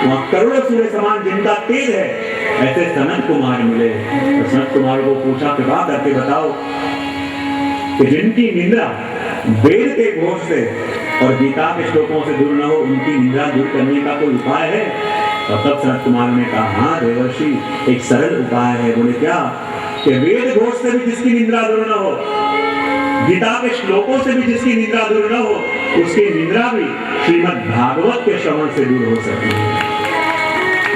वहाँ करोड़ों सूर्य समान जिनका तेज है, ऐसे सनत कुमार मिले। तो सनत कुमार को पूछा, कृपा करके बताओ कि जिनकी निंद्रा वेद के घोष से और गीता के श्लोकों से दूर न हो, उनकी निंद्रा दूर करने का कोई उपाय है? और तब सनत कुमार ने कहा, हाँ देवर्षि, एक सरल उपाय है। बोले क्या? कि वेद घोष से भी जिसकी निंद्रा दूर न हो, गीता के श्लोकों से भी जिसकी निंद्रा दूर न हो, उसकी निंद्रा भी श्रीमद् भागवत के श्रवण से दूर हो सकती है।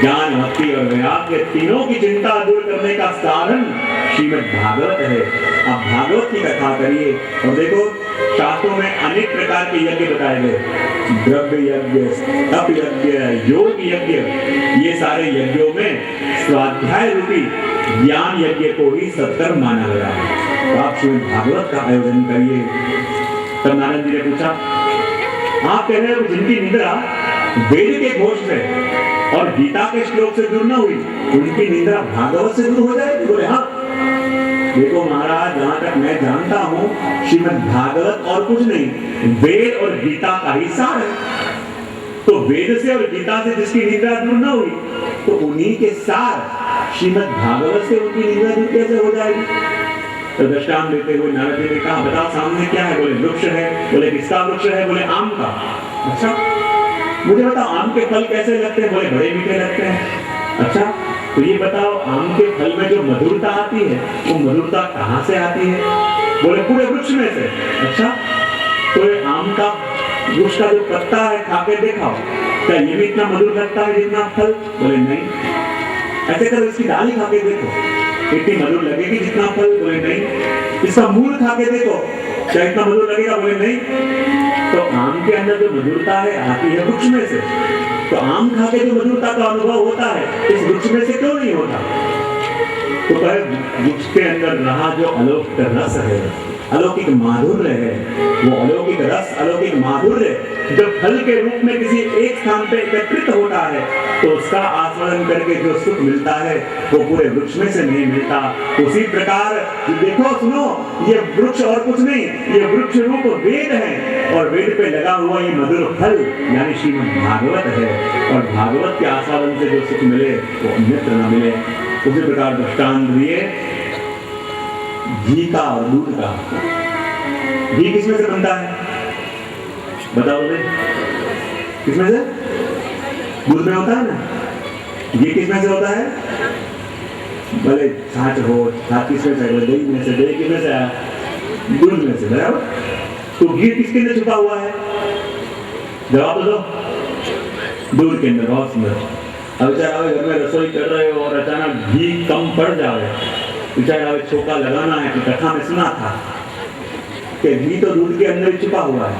ज्ञान, भक्ति और वैराग्य तीनों की चिंता दूर करने का साधन श्रीमद् भागवत है। आप भागवत की कथा करिए और देखो, शास्त्रों में अनेक प्रकार के यज्ञ बताए गए, द्रव्य यज्ञ, तप यज्ञ, योग यज्ञ। ये सारे यज्ञों में स्वाध्याय रूपी ज्ञान यज्ञ को ही सत्कर्म माना गया है। तो आप श्रीमद् भागवत का आयोजन करिए। तब नारद जी ने पूछा, आप कह रहे हो जिनकी निंद्रा वेद के घोष से और गीता के श्लोक से दूर न हुई, उनकी निंद्रा भागवत से दूर हो जाएगी? बोले हाँ। देखो महाराज, जहां तक मैं जानता हूं, श्रीमद् भागवत और कुछ नहीं, वेद और गीता का ही सार है। तो वेद से और गीता से जिसकी निंद्रा दूर न हुई, तो उन्हीं के सार श्रीमद् भागवत से उनकी निंद्रा दूर कैसे हो जाएगी? तो दृष्टांत देते हुए नारद जी ने कहा, बताओ सामने क्या है? बोले वृक्ष है। बोले किसका वृक्ष है? बोले आम का। अच्छा, मुझे बताओ आम के फल कैसे लगते हैं? बोले बड़े मीठे लगते हैं। अच्छा, तो ये बताओ आम के फल में जो मधुरता आती है, वो मधुरता कहाँ से आती है? बोले पूरे वृक्ष में से। अच्छा, तो ये आम का वृक्ष का जो पत्ता है, खा के दिखाओ, क्या ये भी इतना मधुर लगता है जितना फल? बोले नहीं। ऐसे करो, इसकी डाली खा के देखो, इतनी मधुर लगेगी जितना फल? बोले नहीं। इसका मूल खा के देखो, क्या इतना मधुर लगेगा? बोले नहीं। तो आम के अंदर जो मधुरता है, आती है वृक्ष में से। तो आम खा के जो मधुरता का अनुभव होता है, इस वृक्ष में से क्यों नहीं होता? तो कहे वृक्ष के अंदर रहा जो अलौकिक रस है, अलौकिक माधुर्य है, वो अलौकिक रस, अलौकिक माधुर्य जब फल के रूप में किसी एक स्थान पे एकत्रित होता है, तो उसका आस्वादन करके जो सुख मिलता है, वो पूरे वृक्ष में से नहीं मिलता। उसी प्रकार देखो, सुनो, ये वृक्ष और कुछ नहीं, ये वृक्ष रूप वेद है, और वेद पे लगा हुआ ये मधुर फल यानी श्रीमद् भागवत है। और भागवत के आस्वादन से जो सुख मिले, वो अन्यत्र न मिले। उसी प्रकार दृष्टांत दिए घी का और दूध का। घी किसमें से बनता है? बताओ दे, किसमें से? दूध में होता है ना। घी किसमें से होता है? भले छाछ हो, छाछ किसमें से? दही में से। दही किसमें से आया? दूध में से, बराबर। तो घी किसके अंदर छुपा हुआ है? जवाब दो। दूध के अंदर। बहुत सुंदर। अब चाहे घर में रसोई कर रहे हो और अचानक घी कम पड़ जाए, चाहे छोका लगाना है, कि कथा में सुना था कि घी तो दूध के अंदर ही छुपा हुआ है।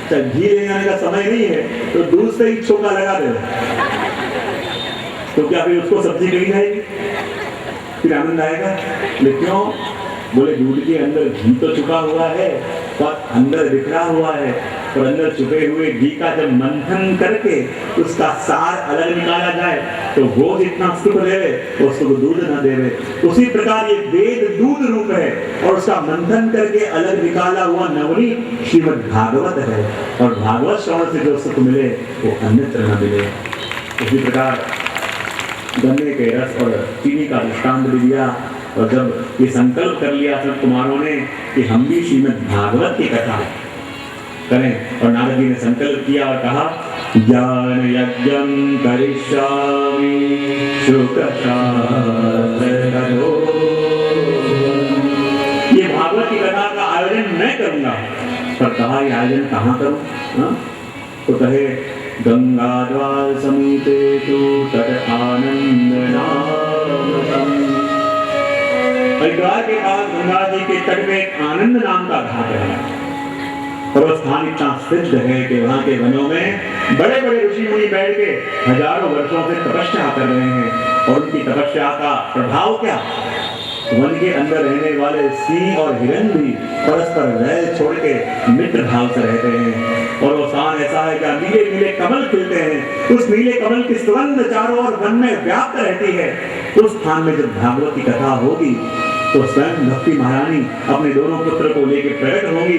चाहे घी ले आने का समय नहीं है, तो दूध से ही छोका लगा दे, तो क्या फिर उसको सब्जी कही जाएगी? फिर आनंद आएगा? लेकिन क्यों? बोले दूध के अंदर घी तो छुपा हुआ है, पर अंदर बिखरा हुआ है, और अंदर छुपे हुए घी का जब मंथन करके उसका सार अलग निकाला जाए, तो वो जितना सुख देवे, वो सुख दूध न देवे। उसी प्रकार ये वेद दूध रूप है, और उसका मंथन करके अलग निकाला हुआ नवनीत श्रीमद् भागवत है, और भागवत श्रवण से जो सुख मिले, वो अन्यत्र न मिले। उसी प्रकार गन्ने के रस और चीनी का दृष्टांत भी दिया। और जब ये संकल्प कर लिया सब कुमारों ने कि हम भी श्रीमद् भागवत की कथा करें, और नारद जी ने संकल्प किया और कहा, ज्ञान यज्ञं करिष्यामि शुकशास्त्र करो। ये भागवत की कथा का आयोजन मैं करूंगा, पर कहा ये आयोजन कहाँ करूं? तो कहे गंगाद्वार समीपे तु तट आनंद नाम। हरिद्वार के पास गंगा जी के तट में एक आनंद नाम का घाट है, और वो स्थान इतना सिद्ध है कि वहाँ के वनों में बड़े बड़े ऋषि मुनि बैठ के हजारों वर्षों से तपस्या कर रहे हैं। और उनकी तपस्या का प्रभाव क्या? वन के अंदर रहने वाले सिंह और हिरण भी परस्पर वैर छोड़ के मित्र भाव से रहते हैं। और वो स्थान ऐसा है कि नीले नीले कमल खिलते हैं, उस नीले कमल की सुगंध चारों ओर वन में व्याप्त रहती है। उस स्थान में जब भागवत की कथा होगी, तो स्वयं भक्ति महारानी अपने दोनों पुत्र को लेकर प्रकट होंगी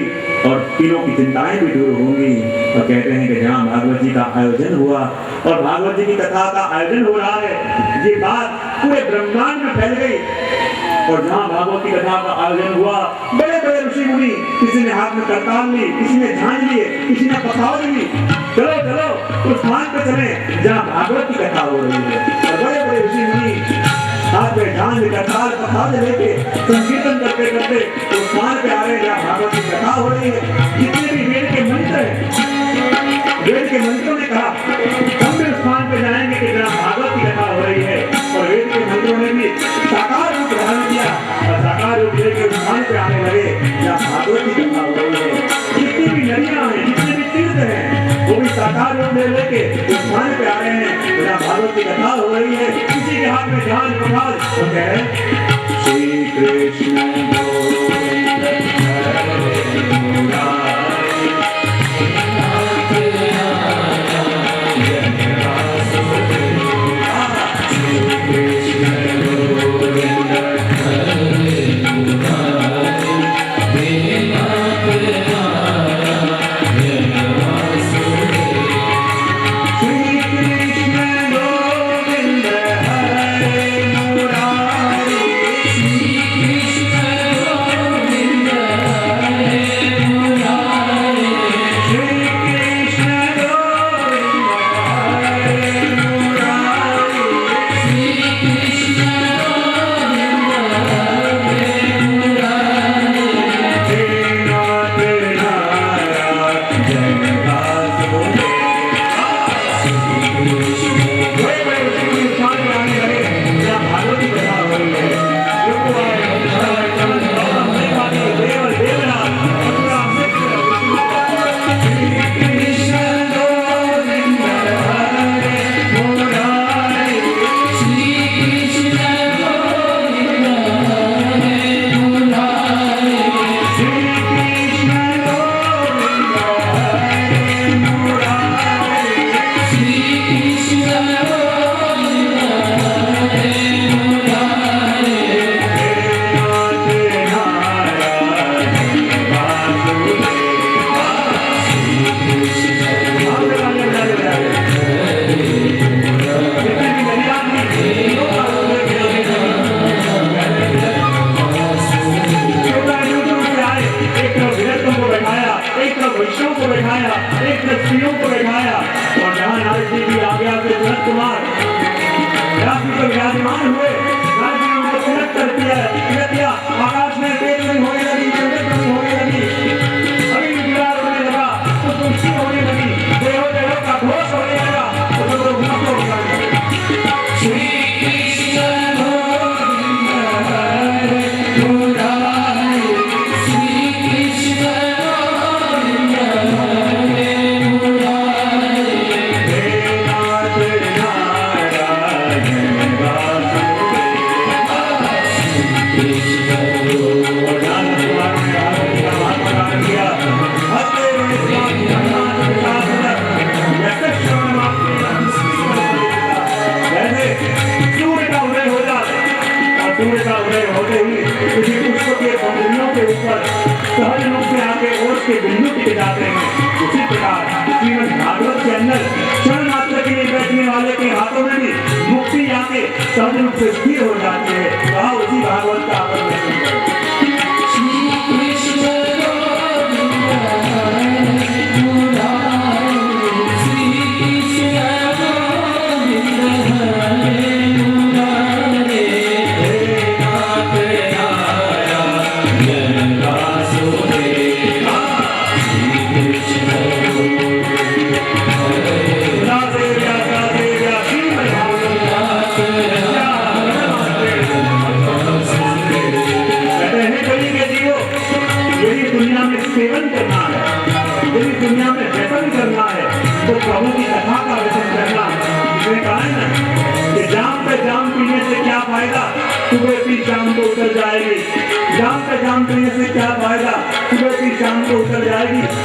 और तीनों की चिंताएं भी दूर होंगी। और कहते हैं कि जहाँ भागवत जी का आयोजन हुआ और भागवत जी की कथा का आयोजन हो रहा है, ये बात पूरे ब्रह्मांड में फैल गई। और जहाँ भागवत की कथा का आयोजन हुआ, बड़े बड़े ऋषि मुनि, किसी ने हाथ में करताल ली, किसी ने झांझ लिए, किसी ने पखावज ली, चलो चलो उस स्थान पर चले जहाँ भागवत की कथा हो रही है। और बड़े बड़े ऋषि मुनि हाथ में झांझ करताल पखावज लेके संकीर्तन करते करते उस स्थान पे आ रहे हैं जहाँ भागवत की कथा हो रही है। जितने भी वेद के मंत्र हैं, वेद के मंत्रों ने कहा हम भी उस स्थान पे जाएंगे कि जहाँ भागवत की कथा हो रही है। और वेद के मंत्रों ने भी साकार रूप धारण किया और साकार रूप लेके उस स्थान पे आने लगे जहाँ भागवत की कथा हो रही है। जितनी भी नदियां हैं, जितने भी तीर्थ हैं, वो भी साकार रूप लेके उस स्थान पे आ रहे हैं जहाँ भागवत की कथा हो रही है। किसी के हाथ में झांझ पखाल तो कह रहे श्री कृष्ण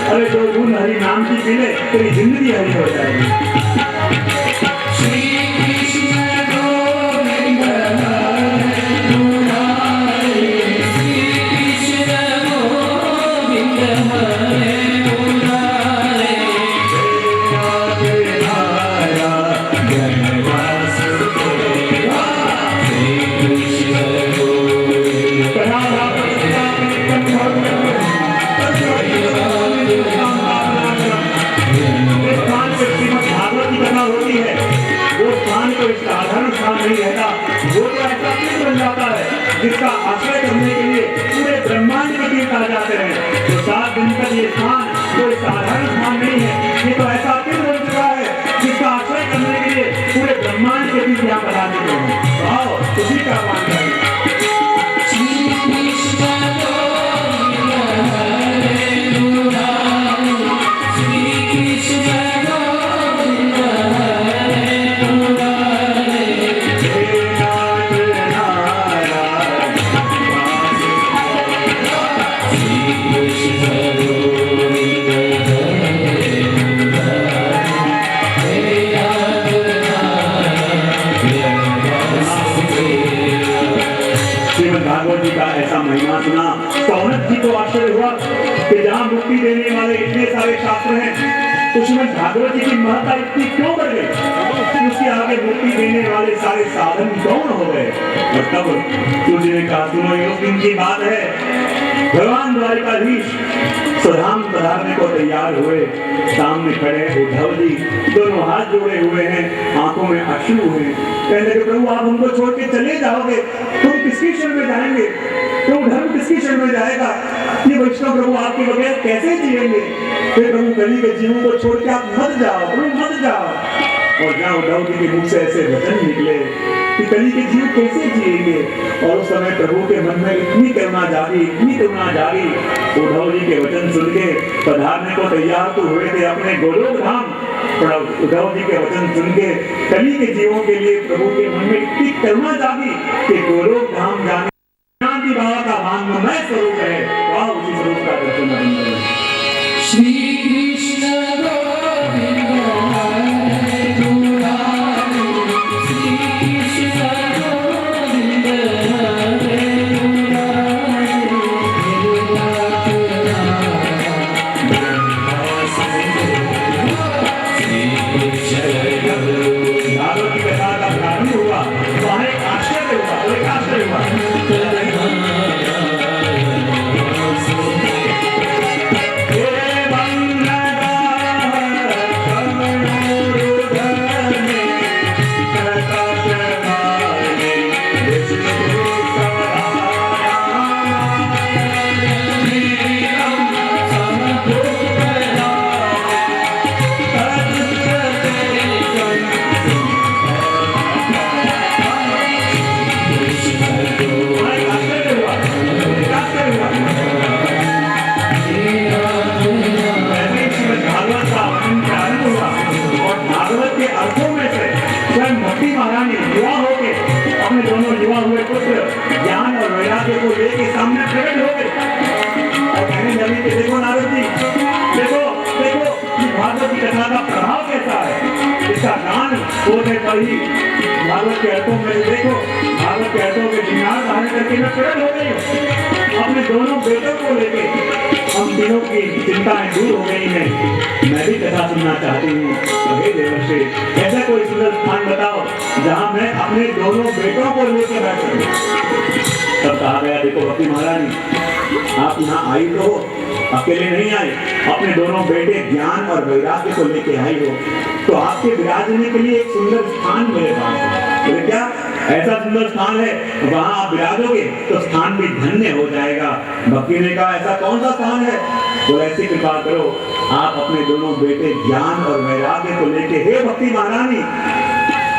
अरे जो गुण हरि नाम की पी ले तेरी जिंदगी हरि हो जाएगी। श्री कृष्ण गोविंद हरे मुरारी जिसका आश्रय करने के लिए पूरे ब्रह्मांड के तीर्थ आ जाते हैं। तो 7 दिन तक ये स्थान कोई साधारण स्थान नहीं है, ये तो ऐसा तीर्थ बन चुका है जिसका आश्रय करने के लिए पूरे ब्रह्मांड के तीर्थ यहाँ बना देते हैं। तो आओ उसी का आह्वान करें। भागवत जी का ऐसा महिमा सुना, सौनक जी को आश्चर्य हुआ कि जहाँ मुक्ति देने वाले इतने सारे शास्त्र हैं, उसमें भागवत जी की महत्ता इतनी क्यों बढ़ गई? उसके आगे मुक्ति देने वाले सारे साधन गौण हो गए। और तब सूर्य ने कहा, सुनो ये दिन की बात है, भगवान द्वारिकाधीश स्वधाम पधारने को तैयार हुए। सामने खड़े उद्धव जी, दोनों हाथ जोड़े हुए हैं, आंखों में अश्रु हैं। कहने लगे, प्रभु आप हमको छोड़ के चले जाओगे, तुम किसकी शरण में जाएंगे? तो धर्म किसकी शरण में जाएगा? ये वैष्णव प्रभु आपके बगैर कैसे जिएंगे? फिर प्रभु कली के जीवों को छोड़ के आप मत जाओ, प्रभु मत जाओ। और जहाँ उद्धव जी के मुख से ऐसे वचन निकले कि कली के जीव कैसे जिएंगे, और उस समय प्रभु के मन में इतनी करुणा जागी, इतनी करुणा जागी। उद्धव जी के वचन सुन के पधारने को तैयार तो हुए थे अपने गोलोक धाम, पर उद्धव जी के वचन सुन के कली के जीवों के लिए प्रभु के मन में इतनी करुणा जागी कि गोलोक धाम जाने शांति बाबा का भांगमय स्वरूप है। वह उसी स्वरूप का दर्शन करें। श्री कृष्ण ज्ञान और वैराग्य को लेके सामने प्रकट हो गए और कहने लगे कि देखो नारद जी, देखो देखो कि भागवत की कथा का प्रभाव कैसा है। इसका ज्ञान होने पर ही भागवत के अर्थों में देखो, भागवत के अर्थों के जिज्ञासा धारण करके मैं प्रकट हो गई हूँ। अपने दोनों बेटों को लेके हम तीनों की चिंताएं दूर हो गई हैं। मैं भी कथा सुनना चाहती हूँ। तो हे देवर्षि, ऐसा कोई सुंदर स्थान बताओ जहाँ मैं अपने दोनों बेटों को लेकर बैठ सकूं। तब कहा गया, देखो भक्ति महारानी, आप यहाँ आई तो अकेले नहीं आई, अपने दोनों बेटे ज्ञान और वैराग्य को लेके आई हो। तो आपके विराजने के लिए एक सुंदर स्थान मेरे पास है। बोले क्या? ऐसा सुंदर स्थान है, वहाँ आप विराजोगे तो स्थान भी धन्य हो जाएगा। भक्ति ने कहा, ऐसा कौन सा स्थान है? तो ऐसी कृपा करो, आप अपने दोनों बेटे ज्ञान और वैराग्य को लेके, हे भक्ति महारानी,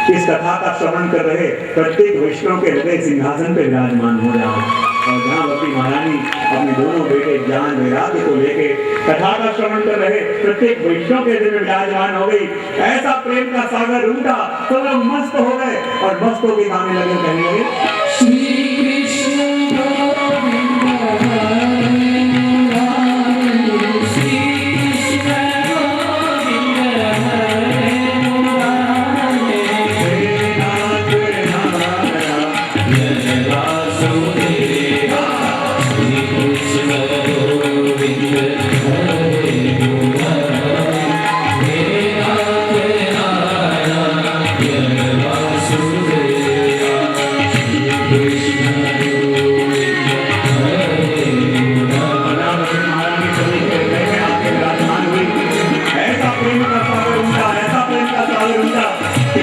इस कथा का श्रवण कर रहे प्रत्येक वैष्णव के हृदय सिंहासन पे विराजमान हो जाओ। और जहाँ भक्ति महारानी अपने दोनों बेटे ज्ञान वैराग्य को लेके कथा का श्रवण कर रहे प्रत्येक वैष्णव के हृदय में विराजमान हो गई। ऐसा प्रेम का सागर उमड़ा, तो लोग मस्त हो गए और मस्त होके गाने लगे, कहने लगे, श्री कृष्ण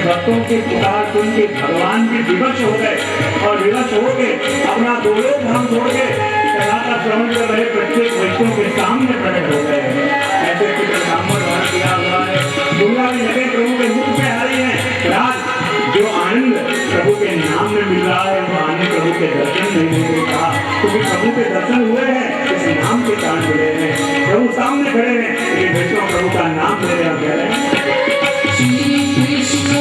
भक्तों के पुकार सुन के भगवान भी विवश हो गए और विवश होके अपना दोनों धाम छोड़ के कथा का श्रवण कर रहे प्रत्येक वैष्णव के सामने प्रकट हो गए। ऐसे कुछ ब्राह्मण वर्ण किया हुआ है, दुर्गा भी लगे प्रभु के मुख पे आ रही है। राज जो आनंद प्रभु के नाम में मिल रहा है वो आनंद प्रभु के दर्शन नहीं मिल रहा, क्योंकि प्रभु के दर्शन हुए हैं इस नाम के कारण मिले हैं। प्रभु सामने खड़े हैं लेकिन वैष्णव प्रभु का नाम ले रहे हैं, कह रहे हैं श्री कृष्ण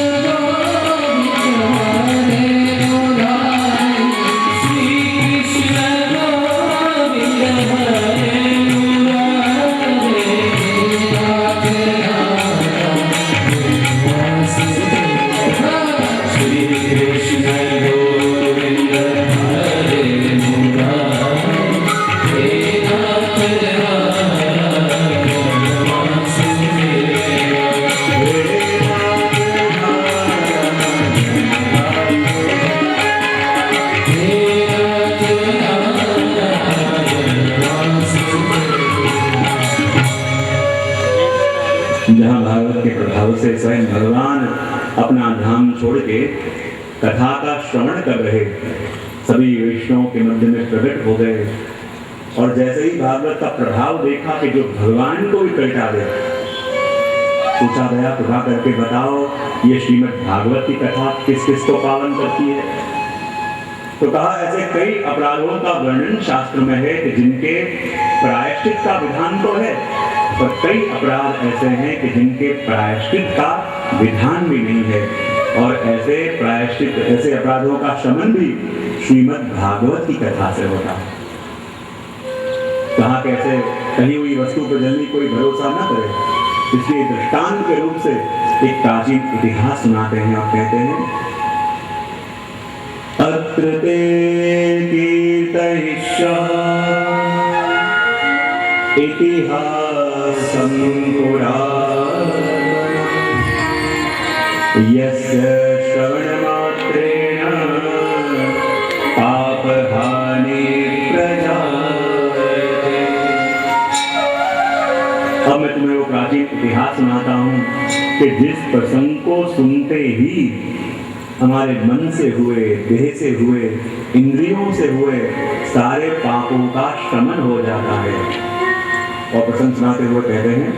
से स्वयं भगवान अपना धाम छोड़ के कथा का श्रवण कर रहे सभी वैष्णवों के मध्य में प्रकट हो गए। और जैसे ही भागवत का प्रभाव देखा कि जो भगवान को भी कलटा दे, पूछा गया कृपा करके बताओ ये श्रीमद् भागवत की कथा किस किस को पावन करती है। तो कहा ऐसे कई अपराधों का वर्णन शास्त्र में है कि जिनके प्रायश्चित का विधान तो है, पर कई अपराध ऐसे हैं कि जिनके प्रायश्चित का विधान भी नहीं है। और ऐसे प्रायश्चित ऐसे अपराधों का शमन भी श्रीमद् भागवत की कथा से होता है। कहा कैसे कही हुई वस्तु पर जल्दी कोई भरोसा न करे, इसलिए दृष्टांत के रूप से एक प्राचीन इतिहास सुनाते हैं और कहते हैं अत्र ते कीर्तयिष्या इतिहासं पुराणं यस्य श्रवणमात्रेण पापहानि प्रजायते। अब मैं तुम्हें वो प्राचीन इतिहास सुनाता हूँ कि जिस प्रसंग को सुनते ही हमारे मन से हुए, देह से हुए, इंद्रियों से हुए सारे पापों का शमन हो जाता है। और प्रसंग सुनाते हुए कहते हैं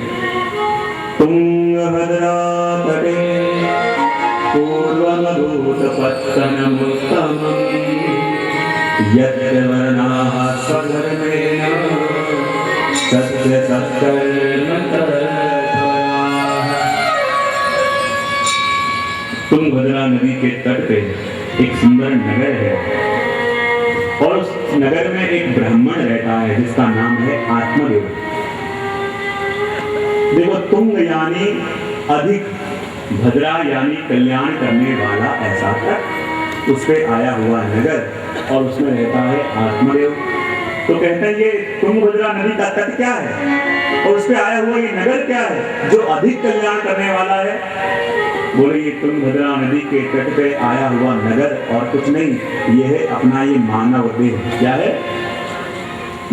तुंगभद्रा तटे पूर्वमभूतपत्तनमुत्तमम् यत्र वर्णाः स्वधर्मेण सत्यसत्कर्म तत्पराः। तुंगभद्रा नदी के तट पे एक सुंदर नगर है और उस नगर में एक ब्राह्मण रहता है जिसका नाम है आत्मदेव। देखो तुंग यानी अधिक, भद्रा यानी कल्याण करने वाला, ऐसा तक उस पे आया हुआ नगर और उसमें रहता है आत्मदेव। तो कहते हैं ये तुंगभद्रा नदी का तट क्या है और उस पे आया हुआ ये नगर क्या है जो अधिक कल्याण करने वाला है। बोले ये तुंगभद्रा नदी के तट पे आया हुआ नगर और कुछ नहीं, ये है अपना ये मानव देह। क्या है?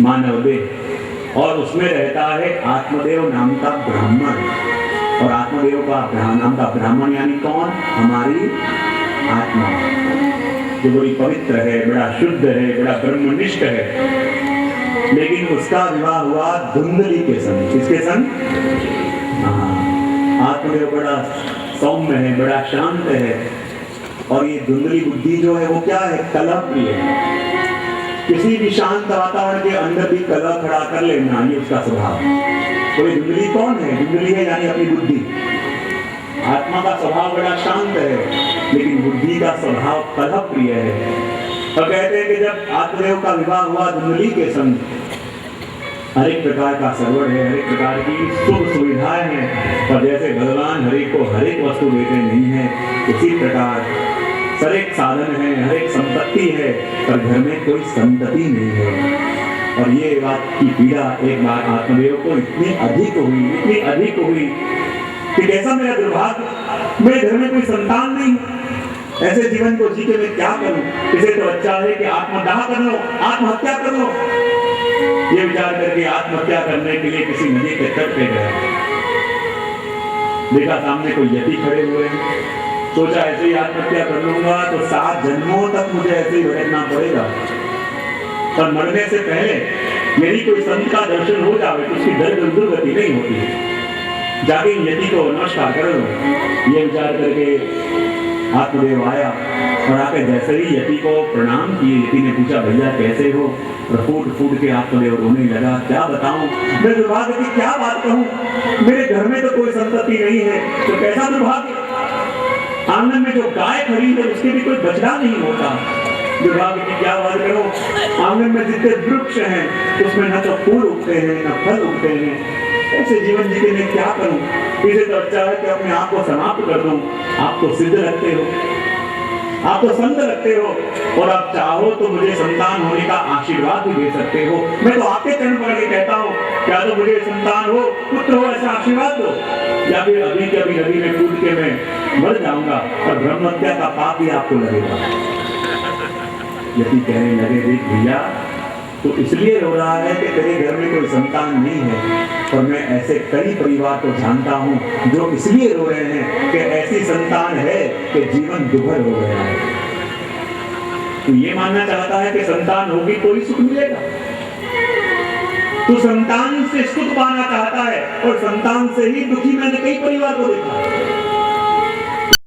मानव देह। और उसमें रहता है आत्मदेव नाम का ब्राह्मण। और आत्मदेव का नाम का ब्राह्मण यानी कौन? हमारी आत्मा जो बड़ी पवित्र है, बड़ा शुद्ध है, बड़ा ब्रह्मनिष्ठ है। लेकिन उसका विवाह हुआ धुंधली के संग। किसके संग? आत्मदेव बड़ा सौम्य है, बड़ा शांत है। और ये धुंधली बुद्धि जो है वो क्या है? कलह प्रिय है। किसी भी शांत वातावरण के अंदर भी कलह खड़ा कर लेना, ये उसका स्वभाव। तो ये धुंधली कौन है? धुंधली है यानी अपनी बुद्धि। आत्मा का स्वभाव बड़ा शांत है लेकिन बुद्धि का स्वभाव कलह प्रिय है। और कहते हैं कि जब आत्मदेव का विवाह हुआ धुंधली के संग, हर एक प्रकार का सर्वण है, हर एक प्रकार की सुख सुविधाएं हैं। और जैसे भगवान हर एक को हर एक वस्तु देते नहीं है, उसी प्रकार हर एक साधन है, हर एक संपत्ति है, पर घर में कोई संतति नहीं है। और ये बात की पीड़ा एक बार आत्मदेव को इतनी अधिक हुई कि कैसा मेरा दुर्भाग्य, मेरे घर में कोई संतान नहीं, ऐसे जीवन को जी के मैं क्या करूं? इसे तो अच्छा है कि आत्मदाह कर लो, आत्महत्या कर लो। ये विचार करके आत्महत्या करने के लिए किसी नदी के तट पे गया। देखा सामने कोई यति खड़े हुए हैं, सोचा ऐसे ही आत्महत्या कर लूंगा तो 7 जन्मों तक मुझे ऐसे ही भटकना पड़ेगा। पर मरने से पहले यदि कोई संत का दर्शन हो जाए तो उसकी दुर्गति नहीं होती है। जाके यति को नमस्कार कर लो, ये विचार करके आत्मदेव आया और आके जैसे ही यति को प्रणाम किए, यति ने पूछा भैया कैसे हो? और फूट फूट के आत्मदेव रोने लगा। क्या बताऊं मैं दुर्भाग्य की क्या बात कहूं, मेरे घर में तो कोई संपत्ति नहीं है, तो कैसा दुर्भाग्य। आंगन में जो गाय खड़ी है उसके भी कोई बछड़ा नहीं होता। दुर्भाग्य की क्या बात करो, आंगन में जितने वृक्ष हैं उसमें न तो फूल उगते हैं न फल उगते हैं। ऐसे जीवन जीते मैं क्या करूं? इसे तो अच्छा है कि अपने आप को समाप्त कर दूं। आप तो सिद्ध लगते हो, आप तो संत लगते हो, और आप चाहो तो मुझे संतान होने का आशीर्वाद भी दे सकते हो। मैं तो आपके चरण पकड़ के कहता हूँ, क्या तो मुझे संतान हो, पुत्र हो, ऐसा आशीर्वाद दो, या फिर अभी के अभी नदी में कूद के मैं मर जाऊंगा और ब्रह्म हत्या का पाप भी आपको लगेगा। यदि कहने लगे देख भैया तो इसलिए रो रहा है कि तेरे घर में कोई संतान नहीं है, और मैं ऐसे कई परिवार को जानता हूं जो इसलिए रो रहे हैं कि ऐसी संतान है कि जीवन दुभर हो गया है। तो ये मानना चाहता है कि संतान होगी तो ही सुख मिलेगा। तो संतान से सुख पाना चाहता है, और संतान से ही दुखी मैंने कई परिवार को देखा।